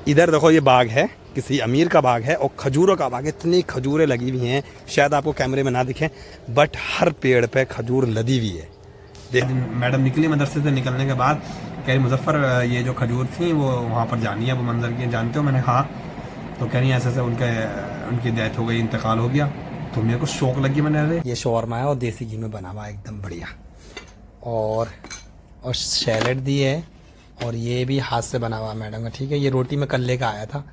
इधर देखो ये बाग है, किसी अमीर का बाग है और खजूरों का बाग है। इतनी खजूरें लगी हुई हैं, शायद आपको कैमरे में ना दिखें, बट हर पेड़ पे खजूर लदी हुई है। मैडम निकली मदरसे से, निकलने के बाद कह रही मुजफ्फर ये जो खजूर थी वो वहाँ पर जानी है, वो मंजर की जानते हो? मैंने हाँ। तो कह रही ऐसे उनकी डेथ हो गई, इंतकाल हो गया। तो मेरे को शौक लगी, मैंने अरे ये शौरमा है और देसी घी में बना हुआ है, एकदम बढ़िया। और सैलेड दी है और ये भी हाथ से बना हुआ मैडम का, ठीक है। ये रोटी में कल लेकर आया था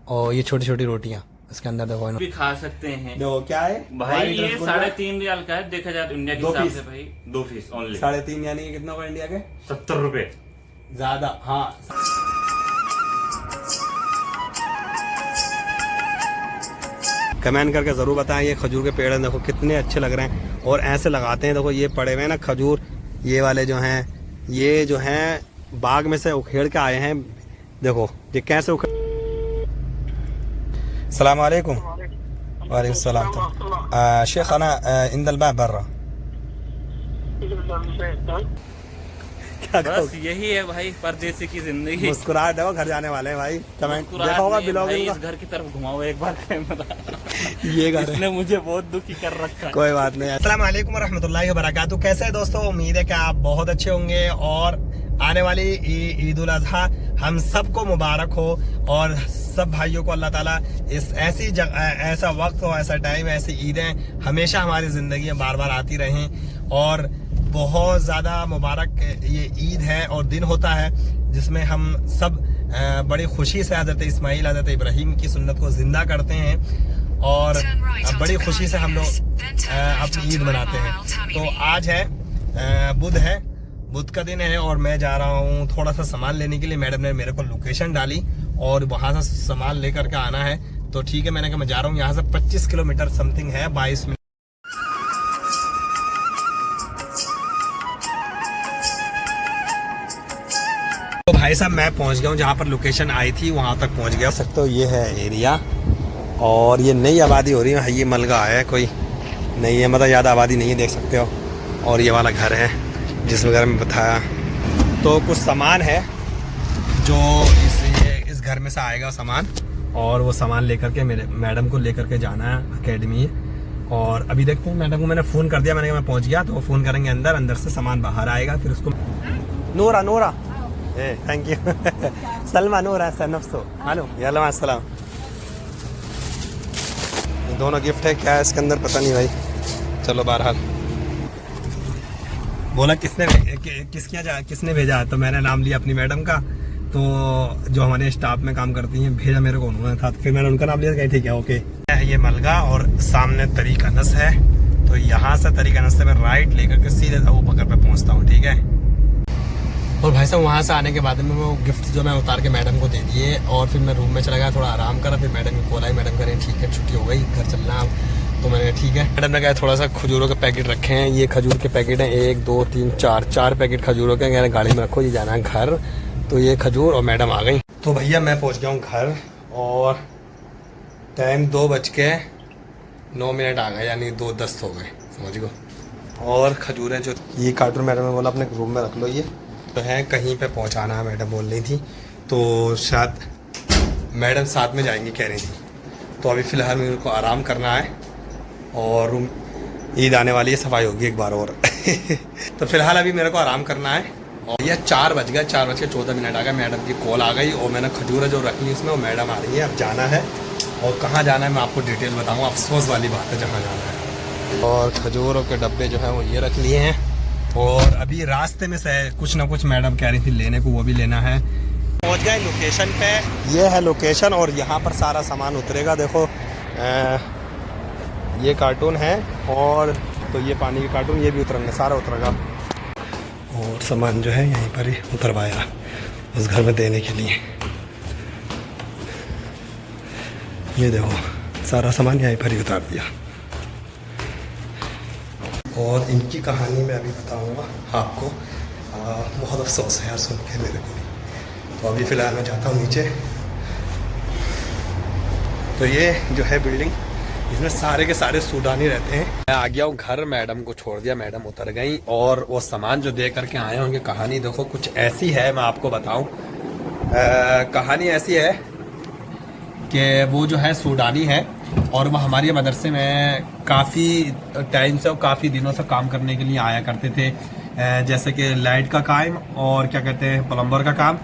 और ये छोटी छोटी रोटियां इसके अंदर देखो भी खा सकते हैं। देखो क्या है भाई, ये 3.5 रियाल का है, देखा जाए इंडिया के हिसाब से भाई 2 पीस ओनली। 3.5 यानी कितना हुआ इंडिया के? 70 रुपए ज्यादा। हाँ, कमेंट करके जरूर बताएं ये खजूर के पेड़ देखो कितने अच्छे लग रहे हैं और ऐसे लगाते हैं। देखो ये पड़े हुए हैं ना खजूर, ये वाले जो हैं, ये जो हैं बाग में से उखेड़ के आए हैं। देखो ये कैसे उखेड़। अस्सलाम वालेकुम। वालेकुम सलाम। शेख अना इंदल बाब बर्रा। बस यही है भाई परदेसी की जिंदगी। मुस्कुराहट है, घर जाने वाले हैं भाई। कमेंट देखा होगा ब्लॉग में। इस घर की तरफ घुमाओ एक बार कैमरा। ये घर इसने मुझे बहुत दुखी कर रखा है। कोई बात नहीं। अस्सलाम वालेकुम व रहमतुल्लाहि व बरकातुहू। कैसे हैं दोस्तों? उम्मीद है कि आप बहुत अच्छे होंगे और आने वाली ईद उल अजहा हम सबको मुबारक हो और सब भाइयों को अल्लाह ताला इस ऐसी ऐसा वक्त हो, ऐसा टाइम, ऐसी ईदें हमेशा हमारी जिंदगी में बार बार आती रहें। और बहुत ज़्यादा मुबारक ये ईद है और दिन होता है जिसमें हम सब बड़ी खुशी से हज़रत इस्माइल, हज़रत इब्राहीम की सुन्नत को ज़िंदा करते हैं और बड़ी खुशी से हम लोग अपनी ईद मनाते हैं। तो आज है बुध का दिन है और मैं जा रहा हूँ थोड़ा सा सामान लेने के लिए। मैडम ने मेरे को लोकेशन डाली और वहाँ से सामान लेकर के आना है। तो ठीक है, मैंने कहा मैं जा रहा हूँ। यहाँ से 25 किलोमीटर समथिंग है, 22 मिनट। तो भाई साहब मैं पहुंच गया हूँ जहाँ पर लोकेशन आई थी, वहाँ तक पहुँच गया। सकते हो ये है एरिया और ये नई आबादी हो रही है। ये मलगा है, कोई नहीं है, मतलब ज़्यादा आबादी नहीं है, देख सकते हो। और ये वाला घर है जिस वगैरह में बताया। तो कुछ सामान है जो इस घर में से आएगा सामान, और वो सामान लेकर के मेरे मैडम को लेकर के जाना है अकेडमी। और अभी देखते हैं, मैडम को मैंने फ़ोन कर दिया, मैंने कहा मैं पहुँच गया। तो वो फ़ोन करेंगे अंदर से सामान बाहर आएगा, फिर उसको नूरा थैंक यू सलमा नूरा नफ्सो मालूम या सलाम। दोनों गिफ्ट है, क्या है इसके अंदर पता नहीं भाई। चलो बहरहाल बोला किसने भेजा है, तो मैंने नाम लिया अपनी मैडम का। तो जो हमारे स्टाफ में काम करती हैं, भेजा मेरे को उन्होंने था, तो फिर मैंने उनका नाम लिया। कहीं ठीक है, ओके। ये मलगा और सामने तरीका नस है। तो यहाँ से तरीका नस से मैं राइट लेकर के सीधे अबू बकर पे पहुँचता हूँ, ठीक है। और भाई साहब वहाँ से आने के बाद में वो गिफ्ट जो मैं उतार के मैडम को दे दिए और फिर मैं रूम में चला गया, थोड़ा आराम करा। फिर मैडम की कॉल आई, मैडम करें ठीक है छुट्टी हो गई, घर चलना अब। तो मैंने ठीक है। मैडम ने कहा थोड़ा सा खजूरों के पैकेट रखे हैं, ये खजूर के पैकेट हैं 1 2 3 4 पैकेट खजूरों के। कहना गाड़ी में रखो, ये जाना है घर। तो ये खजूर और मैडम आ गई। तो भैया मैं पहुँच गया हूँ घर और टाइम 2:09 आ गए, यानी 2:10 हो गए, समझ गो। और खजूरें जो ये कार्टून मैडम ने बोला अपने रूम में रख लो, ये तो है कहीं पे पहुंचाना है, मैडम बोल रही थी। तो शायद मैडम साथ में जाएंगी कह रही थी। तो अभी फ़िलहाल मेरे को आराम करना है और ईद आने वाली है, सफाई होगी एक बार और तो फ़िलहाल अभी मेरे को आराम करना है। और ये 4 बज गए, 4:14 आ गए। मैडम की कॉल आ गई और मैंने खजूरें जो रखी उसमें वो मैडम आ रही है। अब जाना है और कहाँ जाना है मैं आपको डिटेल बताऊँगा। अफसोस वाली बात है जहाँ जाना है। और खजूरों के डब्बे जो हैं वो ये रख लिए हैं और अभी रास्ते में से कुछ ना कुछ मैडम कह रही थी लेने को, वो भी लेना है। पहुंच गए लोकेशन पे, ये है लोकेशन और यहाँ पर सारा सामान उतरेगा। देखो ये कार्टून है और तो ये पानी के कार्टून, ये भी उतरेंगे, सारा उतरेगा। और सामान जो है यहीं पर ही उतरवाया उस घर में देने के लिए। ये देखो सारा सामान यहीं पर ही उतार दिया। और इनकी कहानी मैं अभी बताऊंगा आपको। बहुत अफसोस है यार सुन के मेरे को। तो अभी फ़िलहाल मैं जाता हूँ नीचे। तो ये जो है बिल्डिंग, इसमें सारे के सारे सूडानी रहते हैं। मैं आ गया हूँ घर, मैडम को छोड़ दिया, मैडम उतर गई। और वो सामान जो दे करके आए होंगे, कहानी देखो कुछ ऐसी है, मैं आपको बताऊँ। कहानी ऐसी है कि वो जो है सूडानी है और वो हमारे मदरसे में काफ़ी टाइम से और काफ़ी दिनों से काम करने के लिए आया करते थे, जैसे कि लाइट का काम और क्या कहते हैं प्लम्बर का काम।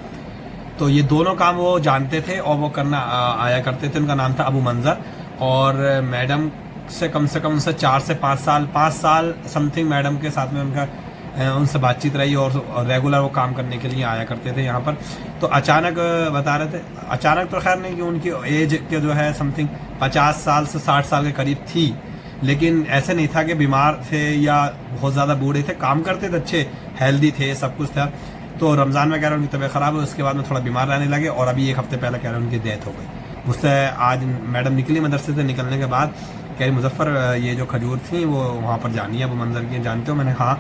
तो ये दोनों काम वो जानते थे और वो करना आया करते थे। उनका नाम था अबू मंजर और मैडम से कम उनसे 4 से 5 साल समथिंग मैडम के साथ में उनसे बातचीत रही और रेगुलर वो काम करने के लिए आया करते थे यहाँ पर। तो अचानक बता रहे थे, अचानक तो खैर नहीं कि उनकी एज के जो है समथिंग 50 साल से 60 साल के करीब थी, लेकिन ऐसे नहीं था कि बीमार थे या बहुत ज़्यादा बूढ़े थे, काम करते थे, अच्छे हेल्दी थे, सब कुछ था। तो रमज़ान में कह रहे उनकी तबीयत ख़राब हुई, उसके बाद में थोड़ा बीमार रहने लगे और अभी 1 हफ्ते पहले कह रहे उनकी डेथ हो गई। उससे आज मैडम निकली मदरसे से, निकलने के बाद कह रही मुजफ्फर ये जो खजूर थी वो वहाँ पर जानी है, वो मंजर की जानते हो? मैंने हाँ।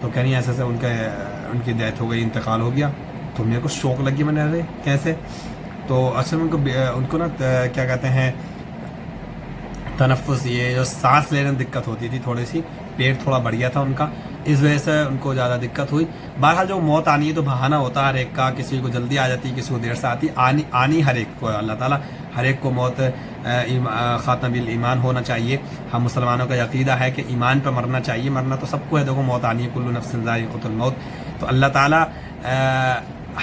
तो कह रही ऐसे उनकी डेथ हो गई, इंतकाल हो गया। तो मेरे को शौक लगी, मैंने अरे कैसे? तो असल में उनको ना क्या कहते हैं तनफ़ुस, ये जो सांस लेने में दिक्कत होती थी थोड़ी सी, पेट थोड़ा बढ़ गया था उनका, इस वजह से उनको ज़्यादा दिक्कत हुई। बहरहाल जो मौत आनी है तो बहाना होता है हर एक का, किसी को जल्दी आ जाती है, किसी को देर से आती, आनी हर एक को, अल्लाह ताला हर एक को मौत खात्मा बिल ईमान होना चाहिए। हम मुसलमानों का अक़ीदा है कि ईमान पर मरना चाहिए, मरना तो सबको है, देखो मौत आनी है, कुल्लु नफ्सिन ज़ाइक़तुल मौत। तो अल्लाह ताला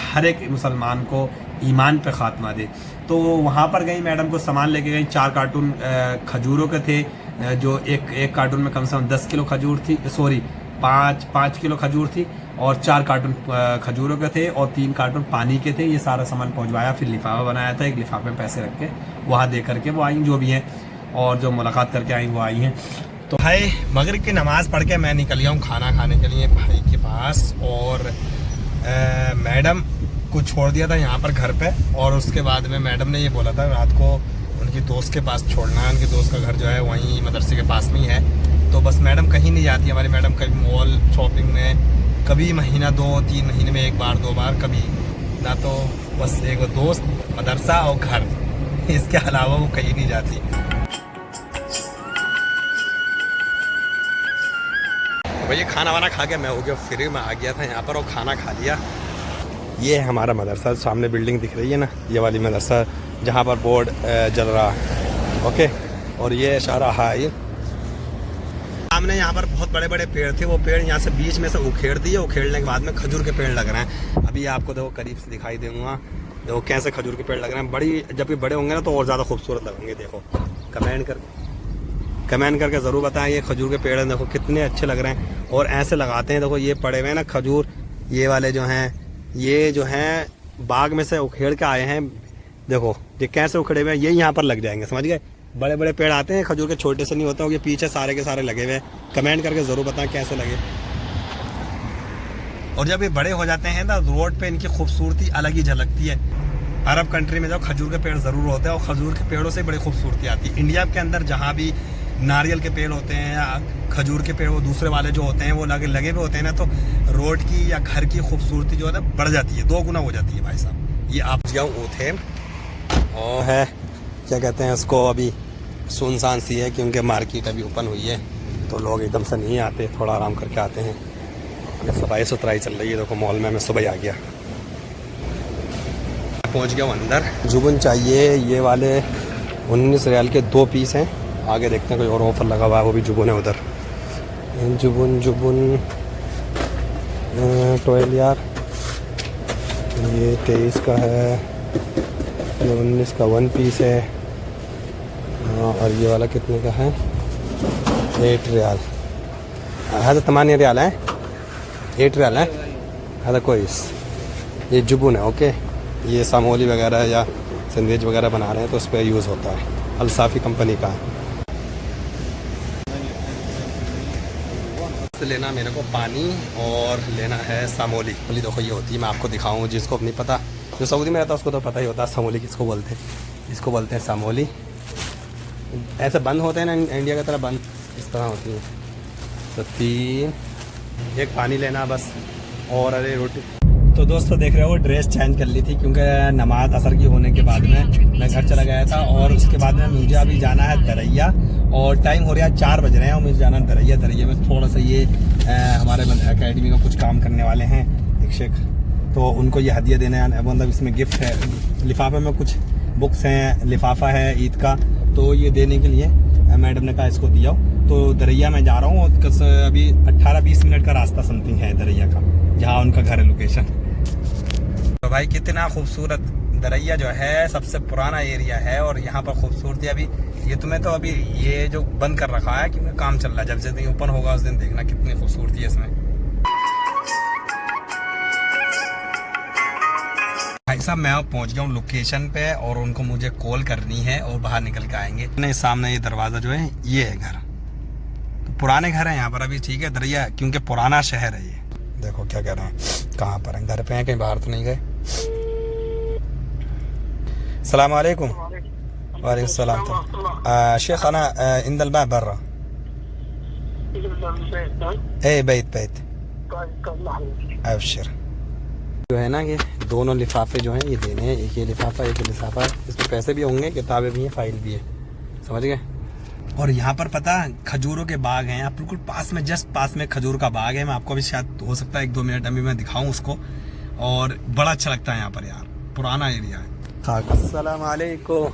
हर एक मुसलमान को ईमान पे ख़ात्मा दे। तो वहाँ पर गई मैडम को सामान लेके गई, 4 कार्टून खजूरों के थे, जो एक कार्टून में कम से कम 10 किलो खजूर थी, सॉरी 5 किलो खजूर थी और 4 कार्टून खजूरों के थे और 3 कार्टून पानी के थे। ये सारा सामान पहुंचवाया, फिर लिफाफा बनाया था, एक लिफाफे में पैसे रख के वहाँ दे करके वो आई जो भी हैं और जो मुलाकात करके आई वो आई हैं। तो भाई मगरिब की नमाज़ पढ़ के मैं निकल गया हूँ खाना खाने के लिए भाई के पास, और मैडम को छोड़ दिया था यहाँ पर घर पे, और उसके बाद में मैडम ने ये बोला था रात को उनकी दोस्त के पास छोड़ना है, उनकी दोस्त का घर जो है वहीं मदरसे के पास में ही है। तो बस मैडम कहीं नहीं जाती हमारी मैडम, कभी मॉल शॉपिंग में, कभी महीना 2-3 महीने में 1 बार 2 बार, कभी ना, तो बस एक दोस्त, मदरसा और घर, इसके अलावा वो कहीं नहीं जाती। भैया खाना वाना खा के मैं हो गया फ्री में आ गया था यहाँ पर और खाना खा लिया। ये है हमारा मदरसा, सामने बिल्डिंग दिख रही है ना, ये वाली मदरसा जहाँ पर बोर्ड जल रहा है, ओके। और ये शारा हाई सामने यहाँ पर बहुत बड़े बड़े पेड़ थे, वो पेड़ यहाँ से बीच में से उखेड़ दिए, उखेड़ने के बाद में खजूर के पेड़ लग रहे हैं। अभी आपको देखो करीब से दिखाई दूंगा, देखो कैसे खजूर के पेड़ लग रहे हैं। बड़ी जब ये बड़े होंगे ना तो और ज़्यादा खूबसूरत लगेंगे। देखो कमेंट करके ज़रूर बताएं, ये खजूर के पेड़ हैं देखो कितने अच्छे लग रहे हैं। और ऐसे लगाते हैं, देखो ये पड़े हुए हैं ना खजूर, ये वाले जो हैं, ये जो हैं बाग में से उखेड़ के आए हैं, देखो ये कैसे उखड़े हुए हैं, ये यहाँ पर लग जाएंगे, समझ गए। बड़े बड़े पेड़ आते हैं खजूर के, छोटे से नहीं होते, ये पीछे सारे के सारे लगे हुए हैं। कमेंट करके ज़रूर बताएं कैसे लगे। और जब ये बड़े हो जाते हैं ना रोड पे इनकी खूबसूरती अलग ही झलकती है। अरब कंट्री में जो खजूर के पेड़ ज़रूर होते हैं और खजूर के पेड़ों से बड़ी खूबसूरती आती है। इंडिया के अंदर जहाँ भी नारियल के पेड़ होते हैं या खजूर के पेड़, वो दूसरे वाले जो होते हैं वो लगे हुए होते हैं ना, तो रोड की या घर की खूबसूरती जो है ना बढ़ जाती है, 2 गुना हो जाती है भाई साहब। ये आप जाऊँ थे और है क्या कहते हैं उसको, अभी सुनसान सी है क्योंकि मार्केट अभी ओपन हुई है, तो लोग एकदम से नहीं आते, थोड़ा आराम करके आते हैं। सफाई सुथराई चल रही है। देखो मॉल में मैं सुबह आ गया, पहुंच गया हूँ अंदर। जुबन चाहिए, ये वाले 19 रियाल के 2 पीस हैं। आगे देखते हैं कोई और ऑफर लगा हुआ है, वो भी जुबन है उधर। जुबन 12 यार, ये 23 का है, ये 19 का 1 पीस है। और ये वाला कितने का है? 8 रियाल है, तो 8 रियाल है, 8 रियाल है, तो कोई ये जुबन है, ओके। ये सामोली वगैरह या सैंडविच वगैरह बना रहे हैं तो उस पर यूज़ होता है, अल्साफ़ी कंपनी का है। लेना मेरे को पानी और लेना है सामोली। देखो ये होती है, मैं आपको दिखाऊँ, जिसको नहीं पता, जो सऊदी में रहता है उसको तो पता ही होता है सामोली किसको बोलते हैं। इसको बोलते हैं सामोली। ऐसे बंद होते हैं ना इंडिया की तरह, बंद इस तरह होती है। तो 3 एक पानी लेना बस, और अरे रोटी। तो दोस्तों देख रहे हो ड्रेस चेंज कर ली थी क्योंकि नमाज असर की होने के बाद में मैं घर चला गया था, और उसके बाद में मुझे अभी जाना है दरैया, और टाइम हो रहा है 4 बज रहे हैं और मुझे जाना है दरैया में थोड़ा सा ये हमारे एकेडमी का कुछ काम करने वाले हैं एक शेख, तो उनको ये हदिया देना है, मतलब इसमें गिफ्ट है, लिफाफे में कुछ बुक्स हैं, लिफाफा है ईद का, तो ये देने के लिए मैडम ने कहा इसको दिया। तो दरिया में जा रहा हूँ, अभी 18-20 मिनट का रास्ता समथिंग है दरिया का, जहाँ उनका घर है लोकेशन। तो भाई कितना खूबसूरत दरिया जो है, सबसे पुराना एरिया है और यहाँ पर खूबसूरती अभी ये तुम्हें तो अभी ये जो बंद कर रखा है क्योंकि काम चल रहा है, जब से दिन ओपन होगा उस दिन देखना कितनी खूबसूरती है इसमें। भाई साहब मैं पहुंच गया हूँ लोकेशन पे और उनको मुझे कॉल करनी है और बाहर निकल के आएंगे। नहीं, सामने ये दरवाज़ा जो है ये है घर, तो पुराने घर है यहाँ पर अभी, ठीक है दरिया क्योंकि पुराना शहर है ये। देखो क्या कह रहे हैं, कहाँ पर हैं, घर पे हैं, कहीं बाहर तो नहीं गए। अस्सलाम वालेकुम। वालेकुम सलाम। शेख अना इंदल बाब बर्रा ए बैत अबशर। जो है ना, ये दोनों लिफाफे जो हैं ये देने हैं, एक ये लिफाफा एक ये लिफाफा है, इसमें पैसे भी होंगे, किताबें भी हैं, फाइल भी है, समझ गए। और यहाँ पर पता खजूरों के बाग हैं, आप बिल्कुल पास में, जस्ट पास में खजूर का बाग है। मैं आपको अभी शायद हो सकता है 1-2 मिनट अभी मैं दिखाऊं उसको, और बड़ा अच्छा लगता है यहाँ पर यार, पुराना एरिया है। अस्सलाम वालेकुम,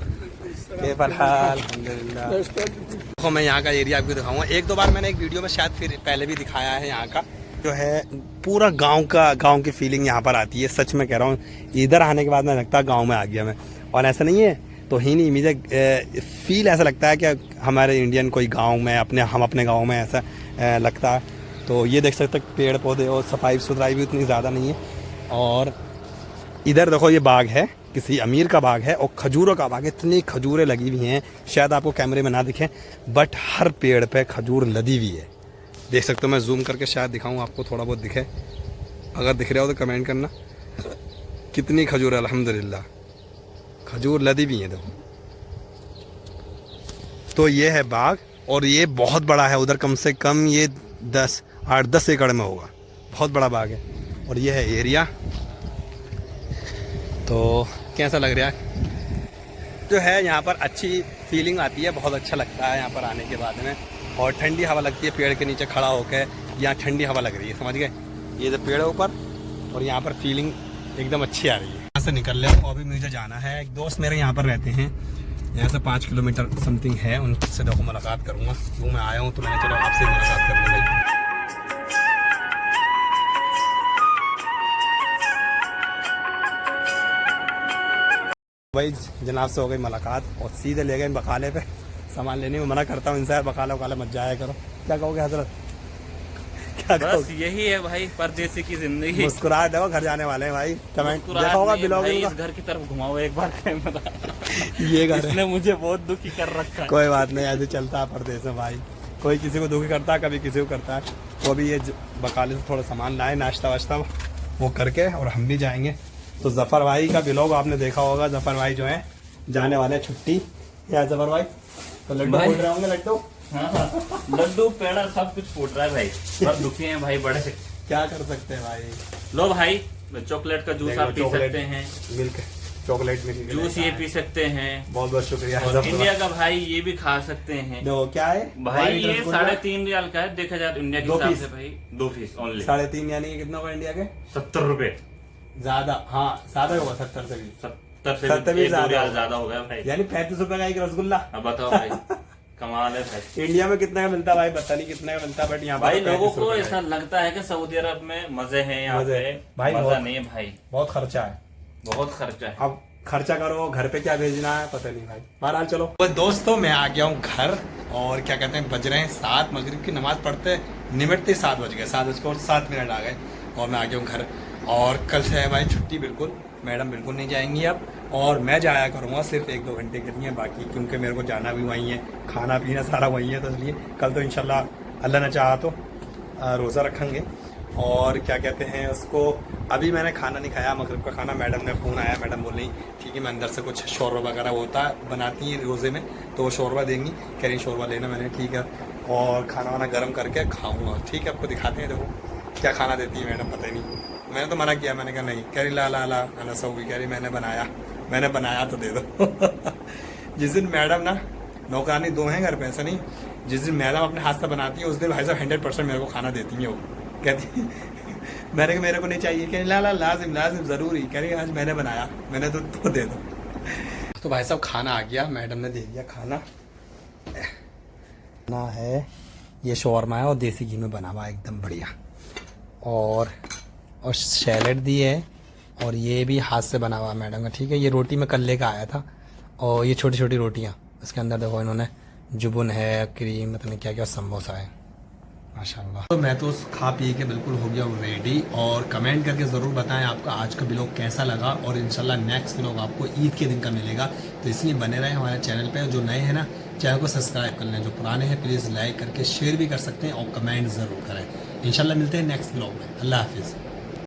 कैफल हाल? अल्हम्दुलिल्लाह। देखो मैं यहाँ का एरिया आपको दिखाऊंगा, 1-2 बार मैंने एक वीडियो में शायद फिर पहले भी दिखाया है। यहाँ का जो है पूरा गांव की फीलिंग यहाँ पर आती है, सच में कह रहा हूँ। इधर आने के बाद मैं लगता है गाँव में आ गया मैं, और ऐसा नहीं है तो ही नहीं, मुझे फील ऐसा लगता है कि हमारे इंडियन कोई गांव में हम अपने गांव में ऐसा लगता है। तो ये देख सकते पेड़ पौधे और सफाई सुथराई भी उतनी ज़्यादा नहीं है। और इधर देखो ये बाग है, किसी अमीर का बाग है और खजूरों का बाग है, इतनी खजूरें लगी हुई हैं, शायद आपको कैमरे में ना दिखें बट हर पेड़ पे खजूर लदी हुई है, देख सकते हो। मैं जूम करके शायद दिखाऊँ आपको, थोड़ा बहुत दिखे, अगर दिख रहा हो तो कमेंट करना कितनी खजूर है। अल्हम्दुलिल्लाह खजूर लदी भी है देखो। तो ये है बाग और ये बहुत बड़ा है, उधर कम से कम ये 8-10 एकड़ में होगा, बहुत बड़ा बाग है। और ये है एरिया। तो कैसा लग रहा है? जो है यहाँ पर अच्छी फीलिंग आती है, बहुत अच्छा लगता है यहाँ पर आने के बाद में, और ठंडी हवा लगती है पेड़ के नीचे खड़ा होकर, यहाँ ठंडी हवा लग रही है, समझ गए। ये जो पेड़ है ऊपर और यहाँ पर फीलिंग एकदम अच्छी आ रही है। यहाँ से निकल रहे हो, अभी मुझे जाना है, एक दोस्त मेरे यहाँ पर रहते हैं, यहाँ से 5 किलोमीटर समथिंग है, उनसे देखो मुलाकात करूँगा, क्यों मैं आया हूँ तो मैंने चलो आपसे मुलाकात कर लूँगा। भाई जनाब से हो गई मुलाकात और सीधे ले गए बकाले पे सामान लेने में। मना करता हूँ इनसे, बकाला वकाला मत जाया करो। क्या कहोगे हजरत? क्या बस यही है भाई, परदेसी की जिंदगी। मुस्कुराहट देखो, घर जाने वाले हैं भाई। कमेंट देखा होगा ब्लॉग, इस घर की तरफ घुमाओ एक बार कैमरा। ये घर इसने मुझे बहुत दुखी कर रखा है। कोई बात नहीं, ऐसे चलता है परदेश में भाई, कोई किसी को दुखी करता है, कभी किसी को करता है। तो अभी ये बकाले से थोड़ा सामान लाए, नाश्ता वाश्ता वो करके, और हम भी जाएंगे। तो जफर भाई का ब्लॉग आपने देखा होगा, जफर भाई जो है जाने वाले छुट्टी। या जफर भाई तो लड्डू फूट रहे होंगे, लड्डू? हाँ, लड्डू पेड़ा सब कुछ फूट रहा है भाई, सब दुखी हैं भाई बड़े। क्या कर सकते हैं भाई। लो भाई चॉकलेट का जूस आप पी सकते हैं, मिल्क चॉकलेट मिल्क जूस ये पी सकते हैं। बहुत बहुत शुक्रिया। और इंडिया का भाई ये भी खा सकते हैं। देखो क्या है भाई, ये 3.5 रियाल का है, देखा जाए इंडिया के हिसाब से भाई 2 पीस ओनली। 3.5 यानी कि कितना होगा इंडिया के? 70 रुपए ज्यादा। हाँ ज्यादा होगा, 70 से भी 70 भी ज्यादा हो गया भाई, यानी 35 रुपए का एक रसगुल्ला। अब बताओ भाई, कमाल है भाई। इंडिया में कितने का मिलता है भाई, पता नहीं कितने का मिलता है, बट यहाँ भाई लोगों को ऐसा लगता है कि सऊदी अरब में मजे हैं, यहाँ पे भाई मजा नहीं है भाई, बहुत खर्चा है, बहुत खर्चा है। अब खर्चा करो, घर पे क्या भेजना है पता नहीं भाई। बहरहाल चलो तो दोस्तों, मैं आ गया हूँ घर, और क्या कहते हैं बज रहे हैं 7, मगरिब की नमाज पढ़ते निमटते 7 बज गए, 7 बजकर 7 मिनट आ गए, और मैं आ गया हूँ घर। और कल से है भाई छुट्टी, बिल्कुल मैडम बिल्कुल नहीं जाएंगी अब, और मैं जाया करूँगा सिर्फ 1-2 घंटे के लिए, बाकी क्योंकि मेरे को जाना भी वहीं है, खाना पीना सारा वहीं है, तो इसलिए कल तो इंशाल्लाह अल्लाह ने चाहा तो रोज़ा रखेंगे। और क्या कहते हैं उसको, अभी मैंने खाना नहीं खाया, मगरिब का खाना। मैडम ने फ़ोन आया, मैडम बोल रही ठीक है, मैं अंदर से कुछ शोरबा वगैरह होता है, बनाती हैं रोज़े में, तो वो शोरबा देंगी, कह रही शोरबा लेना। मैंने ठीक है, और खाना वाना गर्म करके खाऊंगा। ठीक है, आपको दिखाते हैं, देखो क्या खाना देती है मैडम, पता ही नहीं। मैंने तो मना किया, मैंने कहा नहीं, कह रही ला आना सऊगी, कह रही मैंने बनाया तो दे दो। जिस दिन मैडम ना, नौकरानी 2 हैं घर पे, ऐसा नहीं, जिस दिन मैडम अपने हाथ से बनाती है उस दिन भाई साहब 100% मेरे को खाना देती है। वो कहती मैंने कहा मेरे को नहीं चाहिए, कह रही ला लाजिम ज़रूरी, कह रही आज मैंने बनाया, मैंने तो दे दो। तो भाई साहब खाना आ गया, मैडम ने दे दिया खाना। खाना है ये शौरमा है और देसी घी में बना हुआ एकदम बढ़िया, और सैलेड दी है, और ये भी हाथ से बना हुआ मैडम का, ठीक है। ये रोटी में कल लेकर आया था, और ये छोटी छोटी रोटियाँ, इसके अंदर देखो इन्होंने जुबन है, क्रीम, पता नहीं क्या क्या, समोसा है, माशाल्लाह। तो मैं तो खा पी के बिल्कुल हो गया हूँ रेडी, और कमेंट करके ज़रूर बताएं आपका आज का ब्लॉग कैसा लगा, और इंशाल्लाह नेक्स्ट ब्लॉग आपको ईद के दिन का मिलेगा, तो इसलिए बने रहें हमारे चैनल पे। जो नए हैं ना, चैनल को सब्सक्राइब कर लें, जो पुराने हैं प्लीज़ लाइक करके शेयर भी कर सकते हैं, और कमेंट ज़रूर करें। इंशाल्लाह मिलते हैं नेक्स्ट ब्लॉग में। अल्लाह हाफिज़।